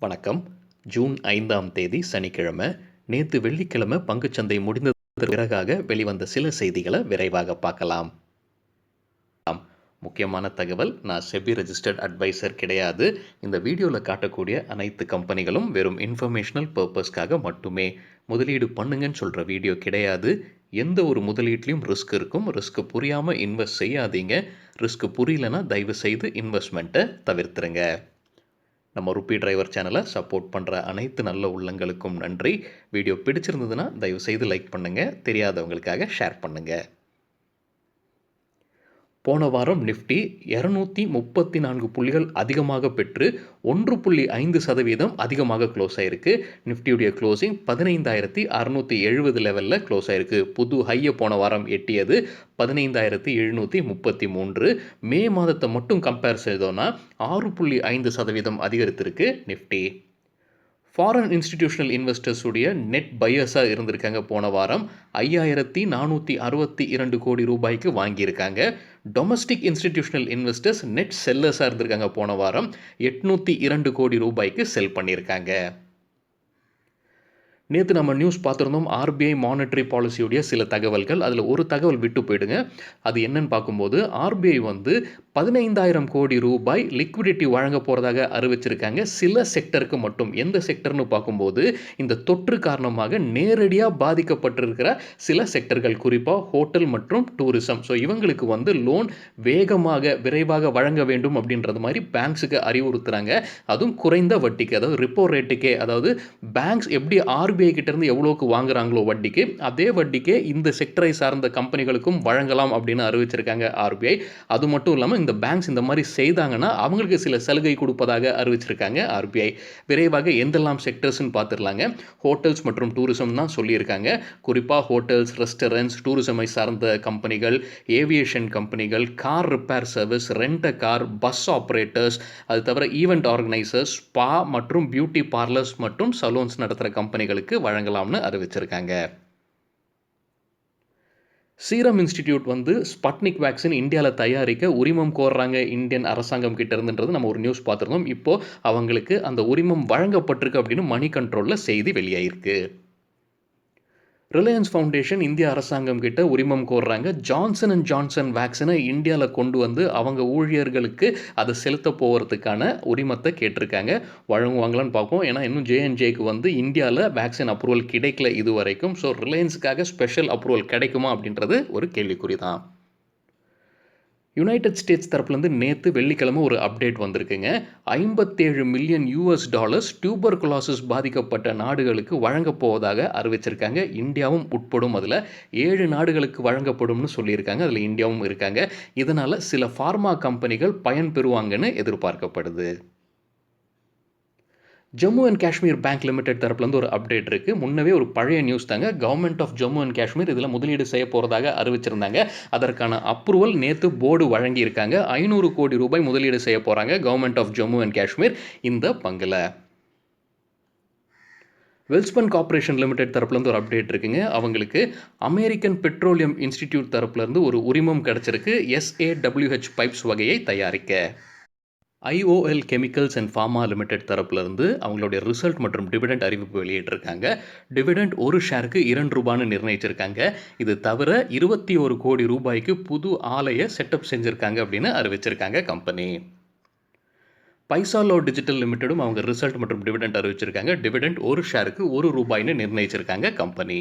வணக்கம். ஜூன் 5ஆம் தேதி சனிக்கிழமை. நேத்து வெள்ளிக்கிழமை பங்குச்சந்தை முடிந்ததற்கு பிறகாக வெளிவந்த சில செய்திகளை விரைவாக பார்க்கலாம். முக்கியமான தகவல், நான் செபி ரெஜிஸ்டர்ட் அட்வைசர் கிடையாது. இந்த வீடியோவில் காட்டக்கூடிய அனைத்து கம்பெனிகளும் வெறும் இன்ஃபர்மேஷனல் பர்பஸ்க்காக மட்டுமே. முதலீடு பண்ணுங்கன்னு சொல்கிற வீடியோ கிடையாது. எந்த ஒரு முதலீட்லையும் ரிஸ்க் இருக்கும். ரிஸ்க் புரியாமல் இன்வெஸ்ட் செய்யாதீங்க. ரிஸ்க் புரியலன்னா தயவு செய்து இன்வெஸ்ட்மெண்ட்டை தவிர்த்துருங்க. நம்ம ருப்பி டிரைவர் சேனலை சப்போர்ட் பண்ணுற அனைத்து நல்ல உள்ளங்களுக்கும் நன்றி. வீடியோ பிடிச்சிருந்ததுன்னா தயவு செய்து லைக் பண்ணுங்கள். தெரியாதவங்களுக்காக ஷேர் பண்ணுங்கள். போன வாரம் நிஃப்டி 234 புள்ளிகள் அதிகமாக பெற்று 1.5% அதிகமாக க்ளோஸ் ஆயிருக்கு. நிஃப்டியுடைய க்ளோசிங் 15,670 லெவலில் க்ளோஸ் ஆயிருக்கு. புது ஹையை போன வாரம் எட்டியது 15,733. மே மாதத்தை மட்டும் கம்பேர் செய்தோன்னா 6.5% அதிகரித்திருக்கு நிஃப்டி. ஃபாரின் இன்ஸ்டிடியூஷனல் இன்வெஸ்டர்ஸ் உடைய நெட் பையர்ஸாக இருந்திருக்காங்க. போன வாரம் 5,462 கோடி ரூபாய்க்கு வாங்கியிருக்காங்க. டொமஸ்டிக் இன்ஸ்டிடியூஷனல் இன்வெஸ்டர்ஸ் நெட் செல்லர்ஸாக இருந்திருக்காங்க. போன வாரம் 802 கோடி ரூபாய்க்கு செல் பண்ணியிருக்காங்க. நேற்று நம்ம நியூஸ் பார்த்துருந்தோம். ஆர்பிஐ மானிட்டரி பாலிசியுடைய சில தகவல்கள். அதில் ஒரு தகவல் விட்டு போயிடுங்க. அது என்னன்னு பார்க்கும்போது, ஆர்பிஐ 15,000 கோடி ரூபாய் லிக்விடிட்டி வழங்க போகிறதாக அறிவிச்சிருக்காங்க. சில செக்டருக்கு மட்டும். எந்த செக்டர்னு பார்க்கும்போது, இந்த தொற்று காரணமாக நேரடியாக பாதிக்கப்பட்டிருக்கிற சில செக்டர்கள், குறிப்பாக ஹோட்டல் மற்றும் டூரிசம். ஸோ இவங்களுக்கு லோன் வேகமாக விரைவாக வழங்க வேண்டும் அப்படின்றது மாதிரி பேங்க்ஸுக்கு அறிவுறுத்துகிறாங்க. அதுவும் குறைந்த வட்டிக்கு, அதாவது ரிப்போ ரேட்டுக்கே. அதாவது பேங்க்ஸ் எப்படி ஆர்பிஐ கிட்டேருந்து எவ்வளோக்கு வாங்குறாங்களோ வட்டிக்கு, அதே வட்டிக்கே இந்த செக்டரை சார்ந்த கம்பெனிகளுக்கும் வழங்கலாம் அப்படின்னு அறிவிச்சிருக்காங்க ஆர்பிஐ. அது மட்டும் இல்லாமல் இந்த பேங்க்ஸ் இந்த மாதிரி செய்தாங்கன்னா அவங்களுக்கு சில சலுகை கொடுப்பதாக அறிவிச்சிருக்காங்க ஆர்பிஐ. விரைவாக எந்தெல்லாம் செக்டர்ஸ்ன்னு பார்த்துடலாங்க. ஹோட்டல்ஸ் மற்றும் டூரிசம் தான் சொல்லியிருக்காங்க. குறிப்பாக ஹோட்டல்ஸ், ரெஸ்டாரண்ட்ஸ், டூரிசமை சார்ந்த கம்பெனிகள், ஏவியேஷன் கம்பெனிகள், கார் ரிப்பேர் சர்வீஸ், ரெண்ட் அ கார், பஸ் ஆப்ரேட்டர்ஸ், அது தவிர ஈவெண்ட் ஆர்கனைசர்ஸ், ஸ்பா மற்றும் பியூட்டி பார்லர்ஸ் மற்றும் சலூன்ஸ் நடத்துகிற கம்பெனிகளுக்கு வழங்கலாம்னு அறிவிச்சிருக்காங்க. சீரம் இன்ஸ்டிடியூட் ஸ்பட்னிக் வேக்சின் இந்தியாவில் தயாரிக்க உரிமம் கோர்றாங்க இந்தியன் அரசாங்கம் கிட்ட இருந்துன்றது நம்ம ஒரு நியூஸ் பார்த்துருந்தோம். இப்போ அவங்களுக்கு அந்த உரிமம் வழங்கப்பட்டிருக்கு அப்படின்னு மணி கண்ட்ரோலில் செய்தி வெளியாயிருக்கு. ரிலையன்ஸ் ஃபவுண்டேஷன் இந்திய அரசாங்கம் கிட்ட உரிமம் கோர்றாங்க. ஜான்சன் அண்ட் ஜான்சன் வேக்சினை இந்தியாவில் கொண்டு அவங்க ஊழியர்களுக்கு அதை செலுத்த போகிறதுக்கான உரிமத்தை கேட்டிருக்காங்க. வழங்குவாங்களான்னு பார்ப்போம். ஏன்னா இன்னும் ஜேஎன்ஜேக்கு இந்தியாவில் வேக்சின் அப்ரூவல் கிடைக்கல இது வரைக்கும். ஸோ ரிலையன்ஸுக்காக ஸ்பெஷல் அப்ரூவல் கிடைக்குமா அப்படின்றது ஒரு கேள்விக்குறி தான். யுனைடெட் ஸ்டேட்ஸ் தரப்புலேருந்து நேற்று வெள்ளிக்கிழமை ஒரு அப்டேட் வந்திருக்குங்க. $57 மில்லியன் டியூபர்குலோசிஸ் பாதிக்கப்பட்ட நாடுகளுக்கு வழங்கப் போவதாக அறிவிச்சிருக்காங்க. இந்தியாவும் உட்படும். அதில் 7 நாடுகளுக்கு வழங்கப்படும்னு சொல்லியிருக்காங்க. அதில் இந்தியாவும் இருக்காங்க. இதனால் சில ஃபார்மா கம்பெனிகள் பயன்பெறுவாங்கன்னு எதிர்பார்க்கப்படுது. Jammu and Kashmir bank limited தரப்புலேருந்து ஒரு அப்டேட் இருக்குது. முன்னவே ஒரு பழைய நியூஸ் தாங்க. Government of Jammu and Kashmir இதில் முதலீடு செய்ய போகிறதாக அறிவிச்சிருந்தாங்க. அதற்கான அப்ரூவல் நேற்று போர்டு வழங்கியிருக்காங்க. 500 கோடி ரூபாய் முதலீடு செய்ய போகிறாங்க government of Jammu and Kashmir இந்த பங்கில். வெல்ஸ்பன் கார்ப்பரேஷன் லிமிடெட் தரப்புலேருந்து ஒரு அப்டேட் இருக்குங்க. அவங்களுக்கு அமெரிக்கன் பெட்ரோலியம் இன்ஸ்டிடியூட் தரப்புலேருந்து ஒரு உரிமம் கிடச்சிருக்கு SAWH பைப்ஸ் வகையை தயாரிக்க. IOL chemicals and pharma limited தரப்புலேருந்து அவங்களுடைய ரிசல்ட் மற்றும் டிவிடெண்ட் அறிவிப்பு வெளியிட்டிருக்காங்க. டிவிடெண்ட் ஒரு ஷேருக்கு ₹2 நிர்ணயிச்சிருக்காங்க. இது தவிர 21 கோடி ரூபாய்க்கு புது ஆலையை செட்டப் செஞ்சுருக்காங்க அப்படின்னு அறிவிச்சிருக்காங்க கம்பெனி. பைசாலோ டிஜிட்டல் லிமிடெடும் அவங்க ரிசல்ட் மற்றும் டிவிடெண்ட் அறிவிச்சிருக்காங்க. டிவிடெண்ட் ஒரு ஷேருக்கு ₹1 நிர்ணயிச்சிருக்காங்க கம்பெனி.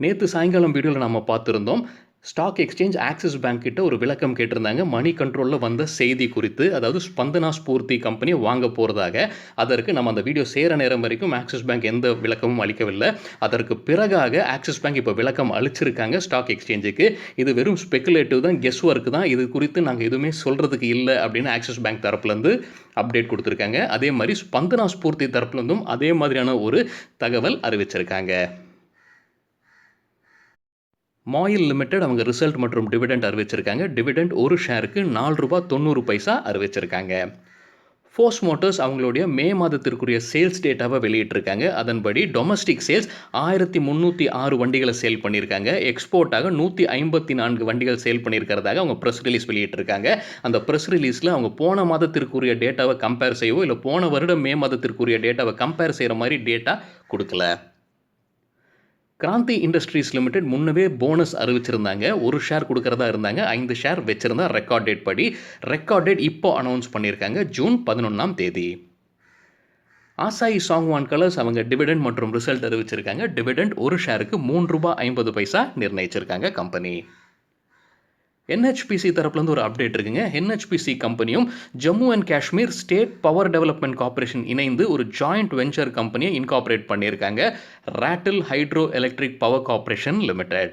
நேற்று சாயங்காலம் வீடியோவில் நம்ம பார்த்துருந்தோம். ஸ்டாக் எக்ஸ்சேஞ்ச் ஆக்சிஸ் பேங்க் கிட்ட ஒரு விளக்கம் கேட்டிருந்தாங்க மணி கண்ட்ரோலில் வந்த செய்தி குறித்து. அதாவது ஸ்பந்தனா ஸ்பூர்த்தி கம்பெனியை வாங்க போகிறதாக. அதற்கு நம்ம அந்த வீடியோ சேர நேரம் வரைக்கும் ஆக்சிஸ் பேங்க் எந்த விளக்கமும் அளிக்கவில்லை. அதற்கு பிறகாக ஆக்சிஸ் பேங்க் இப்போ விளக்கம் அளிச்சிருக்காங்க ஸ்டாக் எக்ஸ்சேஞ்சுக்கு. இது வெறும் ஸ்பெகுலேட்டிவ் தான், கெஸ் ஒர்க் தான். இது குறித்து நாங்கள் எதுவுமே சொல்கிறதுக்கு இல்லை அப்படின்னு ஆக்சிஸ் பேங்க் தரப்புலேருந்து அப்டேட் கொடுத்துருக்காங்க. அதே மாதிரி ஸ்பந்தனா ஸ்பூர்த்தி தரப்புலேருந்தும் அதே மாதிரியான ஒரு தகவல் அறிவிச்சிருக்காங்க. மாயில் லிமிடெட் அவங்க ரிசல்ட் மற்றும் டிவிடெண்ட் அறிவிச்சிருக்காங்க. டிவிடெண்ட் ஒரு ஷேருக்கு ₹4.90 அறிவிச்சிருக்காங்க. ஃபோர்ஸ் மோட்டார்ஸ் அவங்களுடைய மே மாதத்திற்குரிய சேல்ஸ் டேட்டாவை வெளியிட்டிருக்காங்க. அதன்படி டொமஸ்டிக் சேல்ஸ் 1306 வண்டிகளை சேல் பண்ணியிருக்காங்க. எக்ஸ்போர்ட்டாக 154 வண்டிகள் சேல் பண்ணியிருக்கிறதாக அவங்க ப்ரெஸ் ரிலீஸ் வெளியிட்டிருக்காங்க. அந்த ப்ரெஸ் ரிலீஸில் அவங்க போன மாதத்திற்குரிய டேட்டாவை கம்பேர் செய்யவோ இல்லை போன வருடம் மே மாதத்திற்குரிய டேட்டாவை கம்பேர் செய்கிற மாதிரி டேட்டா கொடுக்கல. கிராந்தி இண்டஸ்ட்ரீஸ் லிமிடெட் முன்னவே போனஸ் அறிவிச்சிருந்தாங்க. ஒரு ஷேர் கொடுக்கறதா இருந்தாங்க. 5 ஷேர் வச்சிருந்தா ரெக்கார்ட் டேட் படி. ரெக்கார்ட் டேட் இப்போ அனௌன்ஸ் பண்ணியிருக்காங்க ஜூன் 11ஆம் தேதி. ஆசாயி சாங்வான் கலர்ஸ் அவங்க டிவிடெண்ட் மற்றும் ரிசல்ட் அறிவிச்சிருக்காங்க. டிவிடெண்ட் ஒரு ஷேருக்கு ₹3.50 நிர்ணயிச்சிருக்காங்க கம்பெனி. NHPC தரப்புலேருந்து ஒரு அப்டேட் இருக்குங்க. NHPC கம்பெனியும் Jammu and Kashmir state power development corporation இணைந்து ஒரு ஜாயிண்ட் வெஞ்சர் கம்பெனியை இன்கார்பரேட் பண்ணியிருக்காங்க. Ratle hydroelectric power corporation limited.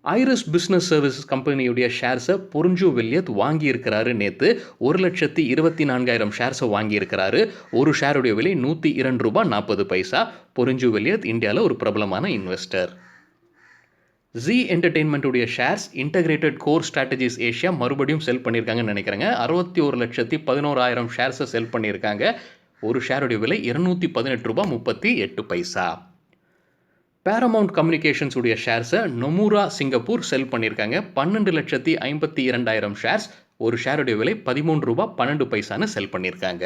Iris business services கம்பெனியுடைய ஷேர்ஸை பொரிஞ்சு வில்லியத் வாங்கியிருக்கிறாரு. நேற்று 1,24,000 ஷேர்ஸை வாங்கியிருக்கிறாரு. ஒரு ஷேருடைய விலை ₹102.40. பொரிஞ்சு வில்லியத் இந்தியாவில் ஒரு பிரபலமான இன்வெஸ்டர். ஜி என்டர்டெயின்மெண்ட்டுடைய shares integrated core strategies Asia மறுபடியும் செல் பண்ணியிருக்காங்கன்னு நினைக்கிறேங்க. 61,11,000 ஷேர்ஸை செல் பண்ணியிருக்காங்க. ஒரு ஷேருடைய விலை ₹218.38. பேரமவுண்ட் கம்யூனிகேஷன்ஸ் உடைய ஷேர்ஸை நொமுரா சிங்கப்பூர் செல் பண்ணியிருக்காங்க. 12,52,000 ஷேர்ஸ். ஒரு ஷேருடைய விலை ₹13.12 செல் பண்ணியிருக்காங்க.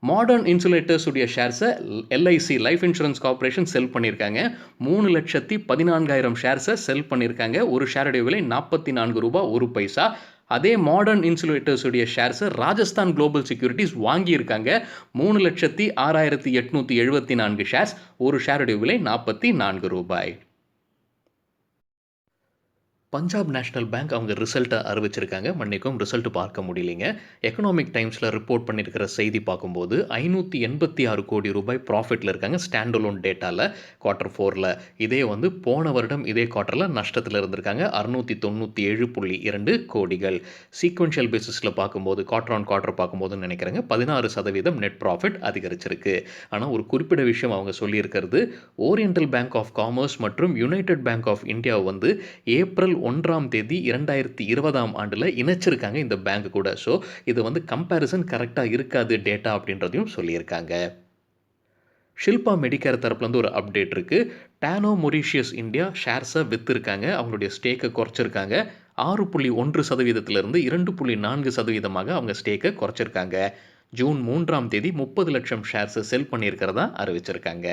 மாடர்ன் இன்சுலேட்டர்ஸ் உடைய ஷேர்ஸை LIC லைஃப் இன்சூரன்ஸ் கார்ப்பரேஷன் செல் பண்ணியிருக்காங்க. 3,14,000 ஷேர்ஸை செல் பண்ணியிருக்காங்க. ஒரு ஷேருடைய விலை ₹44.01. அதே மாடர்ன் இன்சுலேட்டர்ஸ் உடைய ஷேர்ஸை ராஜஸ்தான் குளோபல் செக்யூரிட்டிஸ் வாங்கியிருக்காங்க. 3,06,874 ஷேர்ஸ். ஒரு ஷேருடைய விலை ₹44. பஞ்சாப் நேஷனல் பேங்க் அவங்க ரிசல்ட்டை அறிவிச்சிருக்காங்க. மன்னிக்கும், ரிசல்ட் பார்க்க முடியலைங்க. எக்கனாமிக் டைம்ஸில் ரிப்போர்ட் பண்ணியிருக்கிற செய்தி பார்க்கும்போது ₹586 கோடி ப்ராஃபிட்டில் இருக்காங்க ஸ்டாண்டலோன் டேட்டாவில் Q4. இதே போன வருடம் இதே குவார்ட்டரில் நஷ்டத்தில் இருந்திருக்காங்க. 697.2 கோடிகள். சீக்வென்ஷியல் பேசிஸில் பார்க்கும்போது குவார்ட்டர் ஆன் குவார்ட்டர் பார்க்கும்போதுன்னு நினைக்கிறேங்க 16% நெட் ப்ராஃபிட் அதிகரிச்சிருக்கு. ஆனால் ஒரு குறிப்பிட்ட விஷயம் அவங்க சொல்லியிருக்கிறது, ஓரியண்டல் பேங்க் ஆஃப் காமர்ஸ் மற்றும் United Bank of India April 1ஆம் தேதி 2020ஆம் ஆண்டில் இணைச்சிருக்காங்க இந்த பேங்க் கூட. ஸோ இது கம்பேரிசன் கரெக்டாக இருக்காது டேட்டா அப்படின்றதையும் சொல்லியிருக்காங்க. ஷில்பா மெடிக்கேர் தரப்புலேருந்து ஒரு அப்டேட் இருக்குது. டானோ மொரீஷியஸ் இந்தியா ஷேர்ஸை விற்றுருக்காங்க. அவங்களுடைய ஸ்டேக்கை குறைச்சிருக்காங்க. 6.1%லிருந்து 2.4% அவங்க ஸ்டேக்கை குறைச்சிருக்காங்க. ஜூன் 3ஆம் தேதி 30 லட்சம் ஷேர்ஸை செல் பண்ணியிருக்கிறதா அறிவிச்சிருக்காங்க.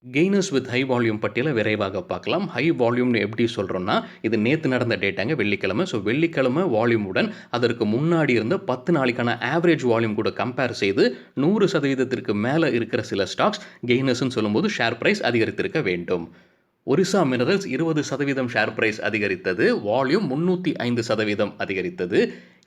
கெய்னர்ஸ் வித் ஹை வால்யூம் பட்டியலை விரைவாக பார்க்கலாம். ஹை வால்யூம்னு எப்படி சொல்கிறோன்னா, இது நேற்று நடந்த டேட்டாங்க, வெள்ளிக்கிழமை. ஸோ வெள்ளிக்கிழமை வால்யூமுடன் அதற்கு முன்னாடி இருந்த 10 நாளைக்கான ஆவரேஜ் வால்யூம் கூட கம்பேர் செய்து 100%க்கு மேலே இருக்கிற சில ஸ்டாக்ஸ் கெய்னர்ஸ்ன்னு சொல்லும்போது ஷேர் ப்ரைஸ் அதிகரித்திருக்க வேண்டும். ஒரிசா மினரல்ஸ் 20% ஷேர் பிரைஸ் அதிகரித்தது. வால்யூம் 305% அதிகரித்தது.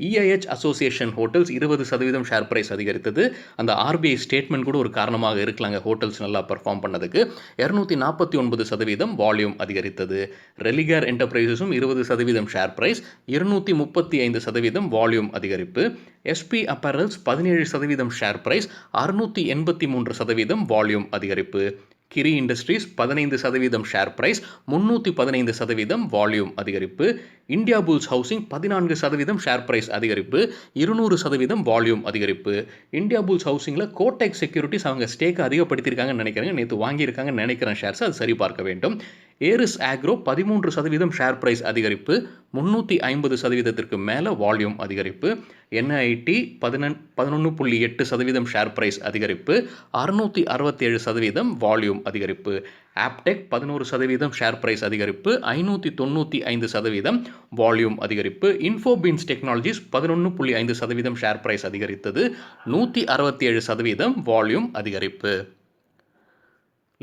EIH association hotels 20% share price அதிகரித்தது. அந்த RBI ஸ்டேட்மெண்ட் கூட ஒரு காரணமாக இருக்கலாங்க ஹோட்டல்ஸ் நல்லா பெர்ஃபார்ம் பண்ணதுக்கு. 249% வால்யூம் அதிகரித்தது. ரெலிகேர் என்டர்பிரைசஸும் 20% ஷேர் பிரைஸ், 235% வால்யூம் அதிகரிப்பு. SP apparels 17% share price, 683% volume அதிகரிப்பு. Giri industries 15% share price, 315% volume அதிகரிப்பு. Indiabulls housing 14% share price அதிகரிப்பு, 200% வால்யூம் அதிகரிப்பு. இந்தியா புல்ஸ் ஹவுசிங்கில் கோடெக் செக்யூரிட்டிஸ் அவங்க ஸ்டேக்கை அதிகப்படுத்தியிருக்காங்கன்னு நினைக்கிறேன். நேற்று வாங்கியிருக்காங்கன்னு நினைக்கிறேன் ஷேர்ஸ், அது சரி பார்க்க வேண்டும். ஏரிஸ் ஆக்ரோ 13% ஷேர் பிரைஸ் அதிகரிப்பு, 350%க்கு மேலே வால்யூம் அதிகரிப்பு. NIT 11.8% ஷேர் பிரைஸ் அதிகரிப்பு, 667% வால்யூம் அதிகரிப்பு. ஆப்டெக் 11% ஷேர் பிரைஸ் அதிகரிப்பு, 595% வால்யூம் அதிகரிப்பு. இன்ஃபோபீன்ஸ் டெக்னாலஜிஸ் 11.5% ஷேர் பிரைஸ் அதிகரித்தது, 167% வால்யூம் அதிகரிப்பு.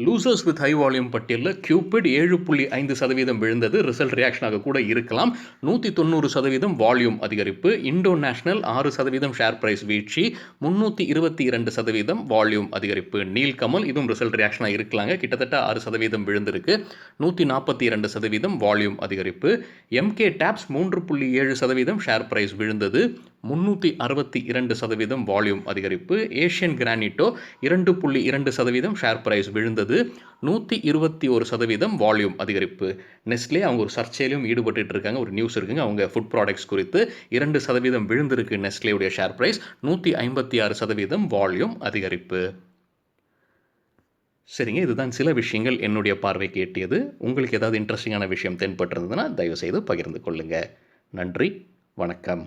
லூசர்ஸ் வித் ஹை வால்யூம் பட்டியலில் கியூபிட் 7.5% விழுந்தது. ரிசல்ட் ரியாக்ஷனாக கூட இருக்கலாம். 190% வால்யூம் அதிகரிப்பு. இண்டோ நேஷனல் 6% ஷேர் பிரைஸ் வீழ்ச்சி, 322% வால்யூம் அதிகரிப்பு. நீல்கமல் இதுவும் ரிசல்ட் ரியாக்ஷனாக இருக்கலாங்க. கிட்டத்தட்ட 6% விழுந்திருக்கு, 142% வால்யூம் அதிகரிப்பு. MK டாப்ஸ் 3.7% ஷேர் பிரைஸ் விழுந்தது, 362% வால்யூம் அதிகரிப்பு. ஏஷியன் கிரானிட்டோ 2.2% ஷேர் பிரைஸ் விழுந்தது. 121% வால்யூம் அதிகரிப்பு. நெஸ்லே அவங்க ஒரு சர்ச்சையிலும் ஈடுபட்டு இருக்காங்க. ஒரு நியூஸ் இருக்குங்க அவங்க ஃபுட் ப்ராடக்ட்ஸ் குறித்து. 2% விழுந்திருக்கு நெஸ்லேவுடைய ஷேர் பிரைஸ். 156% வால்யூம் அதிகரிப்பு. சரிங்க, இதுதான் சில விஷயங்கள் என்னுடைய பார்வைக்கு எட்டியது. உங்களுக்கு ஏதாவது இன்ட்ரெஸ்டிங்கான விஷயம் தென்பட்டிருந்ததுன்னா தயவுசெய்து பகிர்ந்து கொள்ளுங்க. நன்றி, வணக்கம்.